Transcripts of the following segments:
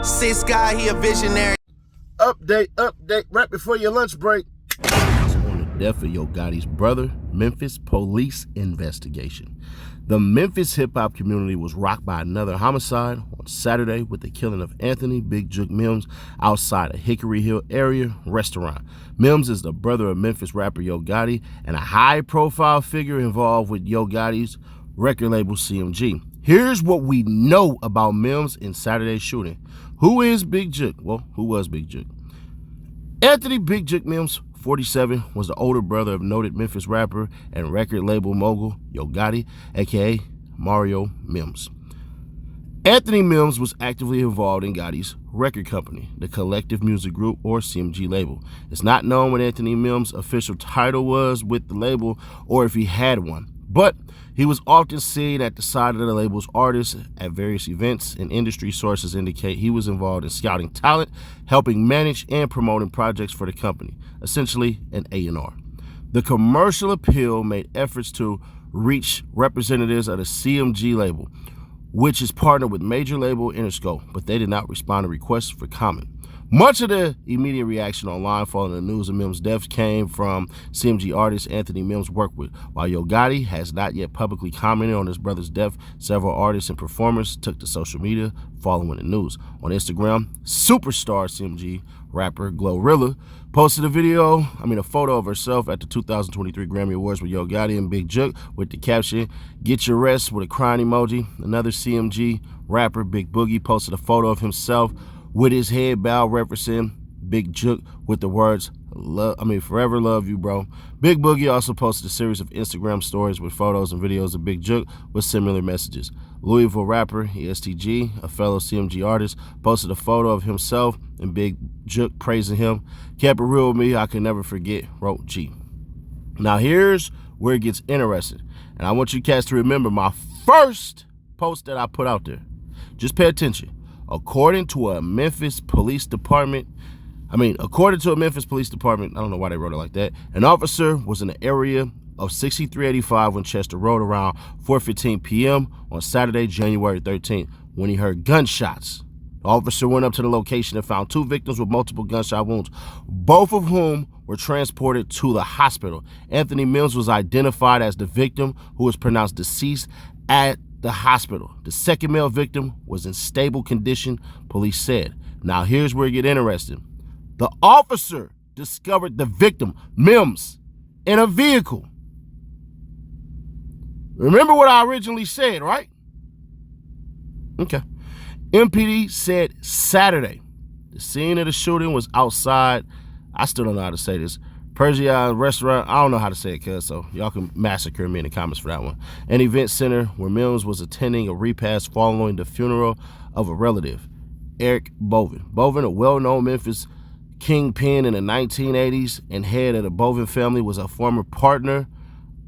Six guy, he a visionary. Update, right before your lunch break. On the death of Yo Gotti's brother, Memphis police investigation. The Memphis hip-hop community was rocked by another homicide on Saturday with the killing of Anthony Big Jook Mims outside a Hickory Hill area restaurant. Mims is the brother of Memphis rapper Yo Gotti and a high-profile figure involved with Yo Gotti's record label CMG. Here's what we know about Mims in Saturday's shooting. Who is Big Jook? Well, who was Big Jook? Anthony Big Jook Mims, 47, was the older brother of noted Memphis rapper and record label mogul Yo Gotti, aka Mario Mims. Anthony Mims was actively involved in Gotti's record company, the Collective Music Group, or CMG label. It's not known what Anthony Mims' official title was with the label or if he had one, but he was often seen at the side of the label's artists at various events, and industry sources indicate he was involved in scouting talent, helping manage and promoting projects for the company, essentially an A&R. The commercial appeal made efforts to reach representatives of the CMG label, which is partnered with major label Interscope, but they did not respond to requests for comment. Much of the immediate reaction online following the news of Mims' death came from CMG artist Anthony Mims' work with. While Yo Gotti has not yet publicly commented on his brother's death, several artists and performers took to social media following the news. On Instagram, superstar CMG rapper Glorilla posted a photo of herself at the 2023 Grammy Awards with Yo Gotti and Big Jook with the caption, "Get your rest," with a crying emoji. Another CMG rapper, Big Boogie, posted a photo of himself with his head bowed, referencing Big Jook with the words, forever love you, bro. Big Boogie also posted a series of Instagram stories with photos and videos of Big Jook with similar messages. Louisville rapper ESTG, a fellow CMG artist, posted a photo of himself and Big Jook praising him. "Kept it real with me, I can never forget," wrote G. Now here's where it gets interesting, and I want you cats to remember my first post that I put out there. Just pay attention. According to a Memphis Police Department, I don't know why they wrote it like that, an officer was in the area of 6385 Winchester Road around 4:15 p.m. on Saturday, January 13th, when he heard gunshots. The officer went up to the location and found two victims with multiple gunshot wounds, both of whom were transported to the hospital. Anthony Mims was identified as the victim, who was pronounced deceased at the hospital. The second male victim was in stable condition, police said. Now here's where it gets interesting. The officer discovered the victim, Mims, in a vehicle. Remember what I originally said, right? Okay. MPD said Saturday. The scene of the shooting was outside, I still don't know how to say this, Persia restaurant, I don't know how to say it, cuz, so y'all can massacre me in the comments for that one. An event center where Mims was attending a repast following the funeral of a relative, Eric Bovin. Bovin, a well-known Memphis kingpin in the 1980s and head of the Bovin family, was a former partner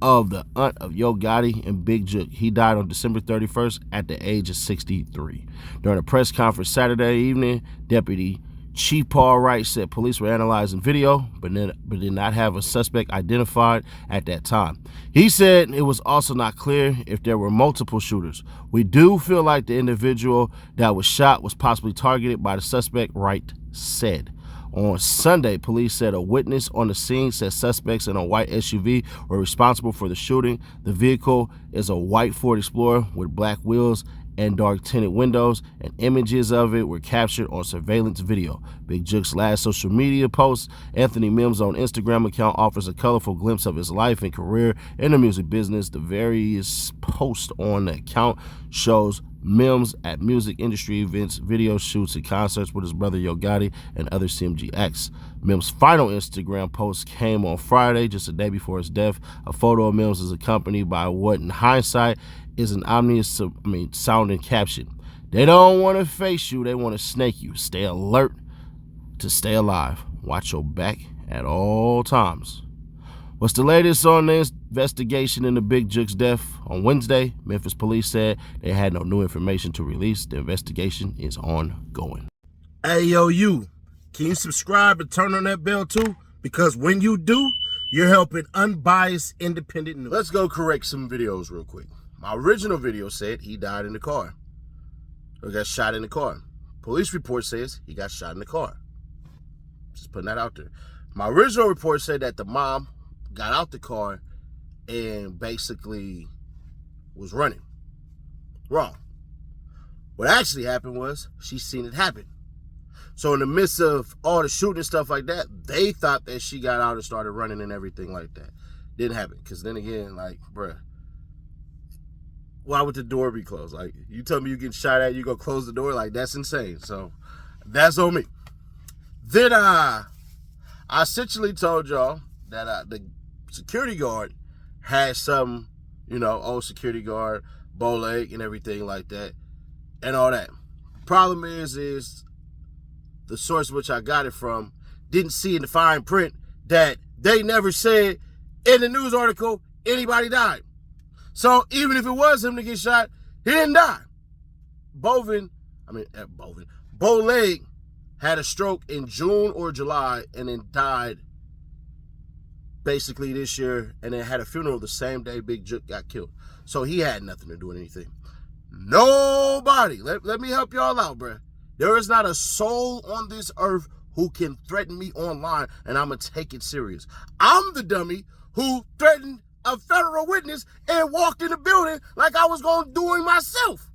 of the aunt of Yo Gotti and Big Jook. He died on December 31st at the age of 63. During a press conference Saturday evening, Deputy Chief Paul Wright said police were analyzing video, but did not have a suspect identified at that time. He said it was also not clear if there were multiple shooters. "We do feel like the individual that was shot was possibly targeted by the suspect," Wright said. On Sunday, police said a witness on the scene said suspects in a white SUV were responsible for the shooting. The vehicle is a white Ford Explorer with black wheels and dark tinted windows, and images of it were captured on surveillance video. Big Jook's last social media post, Anthony Mims' own Instagram account, offers a colorful glimpse of his life and career in the music business. The various posts on the account shows Mims at music industry events, video shoots, and concerts with his brother Yo Gotti and other CMG acts. Mims' final Instagram post came on Friday, just a day before his death. A photo of Mims is accompanied by what, in hindsight, is an ominous sounding caption. "They don't want to face you, they want to snake you. Stay alert to stay alive. Watch your back at all times." What's the latest on the investigation into Big Jook's death? On Wednesday, Memphis police said they had no new information to release. The investigation is ongoing. Hey, yo, you. Can you subscribe and turn on that bell too? Because when you do, you're helping unbiased, independent news. Let's go correct some videos real quick. My original video said he died in the car, or got shot in the car. Police report says he got shot in the car. Just putting that out there. My original report said that the mom got out the car and basically was running. Wrong. What actually happened was she seen it happen. So in the midst of all the shooting and stuff like that, they thought that she got out and started running and everything like that. Didn't happen. Because then again, like, bruh, why would the door be closed? Like, you tell me you get shot at, you go close the door? Like, that's insane. So that's on me. Then I essentially told y'all that the security guard had some, old security guard, bow leg and everything like that and all that. Problem is the source which I got it from didn't see in the fine print that they never said in the news article anybody died. So even if it was him to get shot, he didn't die. Bow leg had a stroke in June or July and then died basically this year, and then had a funeral the same day Big Jook got killed. So he had nothing to do with anything. Nobody, let me help y'all out, bruh. There is not a soul on this earth who can threaten me online, and I'm going to take it serious. I'm the dummy who threatened a federal witness and walked in the building like I was going to do it myself.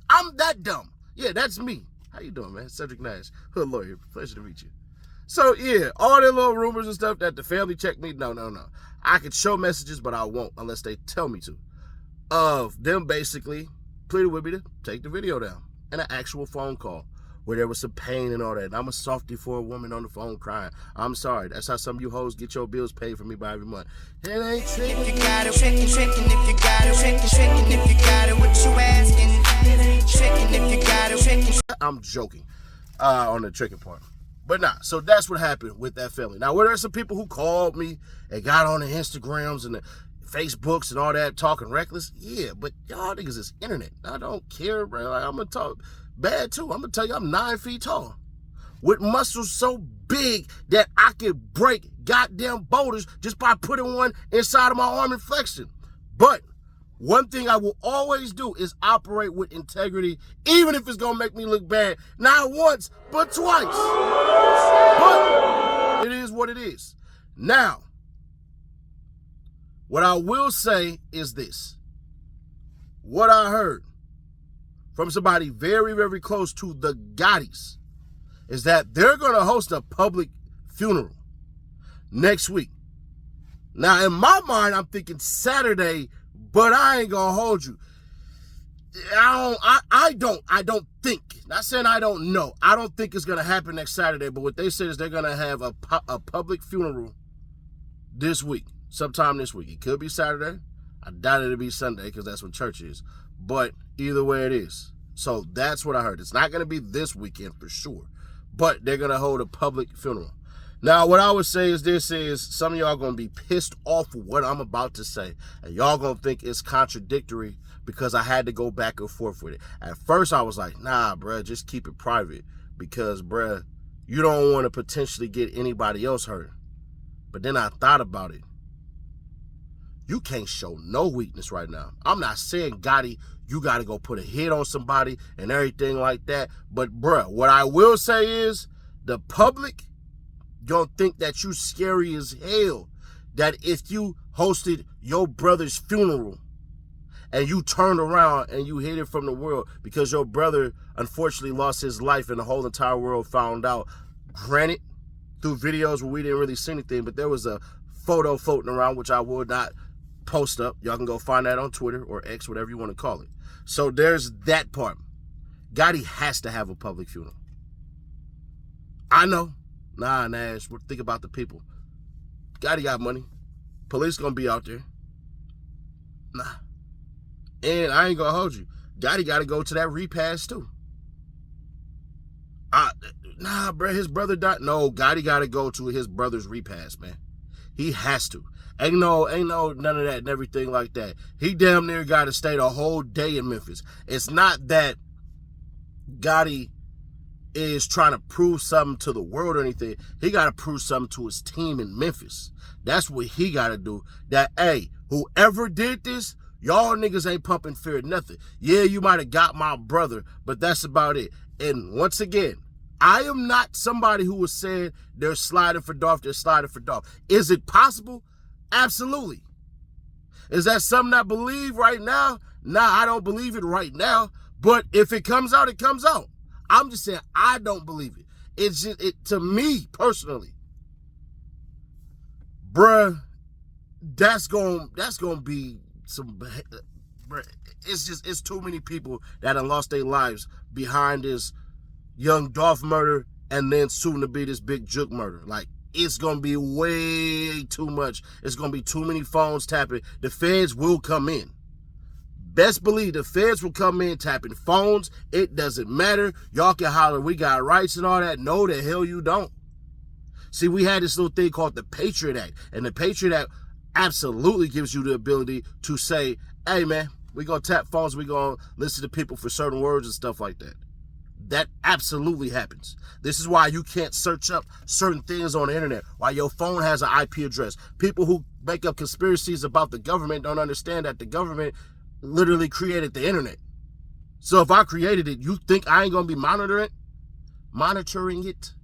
I'm that dumb. Yeah, that's me. How you doing, man? Cedric Nash, hood lawyer. Pleasure to meet you. So, yeah, all their little rumors and stuff that the family checked me, no. I could show messages, but I won't unless they tell me to. Of them basically pleaded with me to take the video down. And an actual phone call where there was some pain and all that. And I'm a softie for a woman on the phone crying. I'm sorry. That's how some of you hoes get your bills paid for me by every month. It ain't tricking. If you got it, tricking if you got it, tricking if you got it, what you asking? Tricking if you got it, tricking. I'm joking on the tricking part. But nah, so that's what happened with that family. Now, were there some people who called me and got on the Instagrams and the Facebooks and all that talking reckless? Yeah, but y'all niggas is internet. I don't care, bro. Like, I'm going to talk bad too. I'm going to tell you I'm 9 feet tall with muscles so big that I could break goddamn boulders just by putting one inside of my arm and flexion. But one thing I will always do is operate with integrity, even if it's going to make me look bad. Not once, but twice. But it is what it is. Now, what I will say is this. What I heard from somebody very, very close to the Gottis is that they're going to host a public funeral next week. Now, in my mind, I'm thinking Saturday, but I ain't gonna hold you. I don't think. Not saying I don't know. I don't think it's gonna happen next Saturday. But what they said is they're gonna have a public funeral this week, sometime this week. It could be Saturday. I doubt it'll be Sunday because that's when church is. But either way it is. So that's what I heard. It's not gonna be this weekend for sure, but they're gonna hold a public funeral. Now, what I would say is this is some of y'all going to be pissed off with what I'm about to say. And y'all going to think it's contradictory because I had to go back and forth with it. At first, I was like, nah, bruh, just keep it private. Because, bruh, you don't want to potentially get anybody else hurt. But then I thought about it. You can't show no weakness right now. I'm not saying, Gotti, you got to go put a hit on somebody and everything like that. But, bruh, what I will say is the public don't think that you scary as hell. That if you hosted your brother's funeral and you turned around and you hid it from the world because your brother unfortunately lost his life and the whole entire world found out, granted, through videos where we didn't really see anything, but there was a photo floating around, which I will not post up. Y'all can go find that on Twitter or X, whatever you want to call it. So there's that part. Gotti has to have a public funeral. I know. Nah, Nash, think about the people. Gotti got money. Police gonna be out there. Nah. And I ain't gonna hold you. Gotti gotta go to that repast too. Nah, bro, his brother died. No, Gotti gotta go to his brother's repast, man. He has to. Ain't no none of that and everything like that. He damn near gotta stay the whole day in Memphis. It's not that Gotti is trying to prove something to the world or anything. He got to prove something to his team in Memphis. That's what he got to do. That, hey, whoever did this, y'all niggas ain't pumping fear nothing. Yeah, you might have got my brother, but that's about it. And once again, I am not somebody who was saying they're sliding for Dolph, they're sliding for Dolph. Is it possible? Absolutely. Is that something I believe right now? Nah, I don't believe it right now. But if it comes out, it comes out. I'm just saying I don't believe it. It's just, to me personally, bruh, that's gonna be some, bruh, it's too many people that have lost their lives behind this young Dolph murder and then soon to be this big Jook murder. Like, it's gonna be way too much. It's gonna be too many phones tapping. The feds will come in. Best believe the feds will come in tapping phones. It doesn't matter. Y'all can holler, we got rights and all that. No, the hell you don't. See, we had this little thing called the Patriot Act. And the Patriot Act absolutely gives you the ability to say, hey, man, we're going to tap phones. We're going to listen to people for certain words and stuff like that. That absolutely happens. This is why you can't search up certain things on the internet, why your phone has an IP address. People who make up conspiracies about the government don't understand that the government literally created the internet. So if I created it, you think I ain't gonna be monitoring it?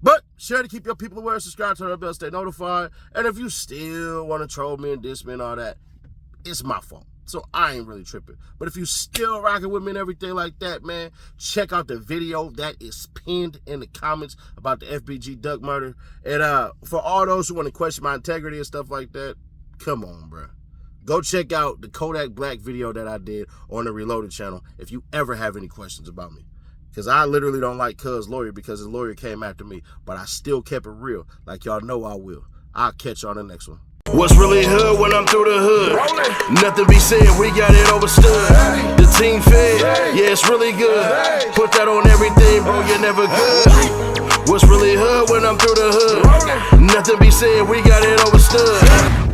But share to keep your people aware, subscribe to our bell, stay notified. And if you still want to troll me and diss me and all that, it's my fault. So I ain't really tripping. But if you still rocking with me and everything like that, man, check out the video that is pinned in the comments about the FBG Duck murder. And for all those who want to question my integrity and stuff like that, come on, bro. Go check out the Kodak Black video that I did on the Reloaded channel if you ever have any questions about me. Because I literally don't like Cuz lawyer because his lawyer came after me. But I still kept it real like y'all know I will. I'll catch y'all on the next one. What's really hood when I'm through the hood? Nothing be said, we got it overstood. The team fed, yeah, it's really good. Put that on everything, bro, you're never good. What's really hood when I'm through the hood? Nothing be said, we got it overstood.